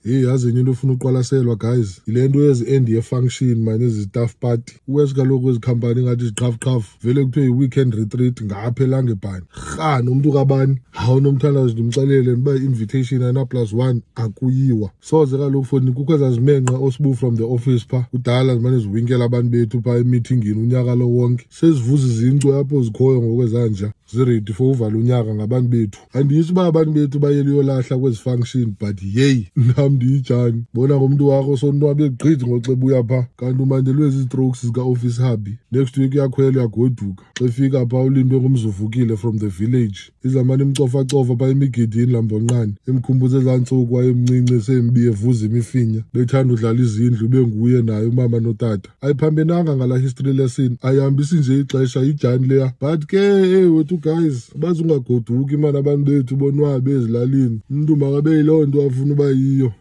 Hey, yazi enye into ofuna uqwalaselwa guys, ile nto yezi-end ye-function manje ezi-staff party. Ukwesi kaloku ezi khampani ngathi ziqhafuqhafu vele kuthiwe i-weekend retreat ngapha elangebhani. Rhani umuntu kabani, hawu nomthandazo ndimxelele niba i-invitation ayina+1 akuyiwa. Soze kaloku foni kukho ezazimenqa osibu from the office pha kudala zimane ziwinkela abantu bethu pha emithingini unyaka lo wonke. Sezivuza izincwe apho zikhoyo ngokwezanja ziredi for uvala unyaka ngabantu bethu. Andiyitsho uba abantu bethu bayele uyolahla kwezi function but yeyi nam ndiyijani. Bona ngomntu wakho sonwabe gqithi ngoxa ebuya pha kanti umandelwe zi-strokes zika-office hubby. Next week uyakhwela uyagoduka. Xa efika pha ulindwe ngumzuvukile from the village. Izamane imcofacofa pha emigidini lambonqane emkhumbuze ezaa ntsuku wayemncinci esembi evuza imifinya bethanda udlala izindlu ube nguye naye umama notata. Ayiphambenanga ngala history lesson, ayihambisi nje ixesha ijani leya. But ke wethu guys, bazi ungagoduki imani abantu bethu bonwabe ezilalini. Umntu makabe yiloo nto afuna uba yiyo.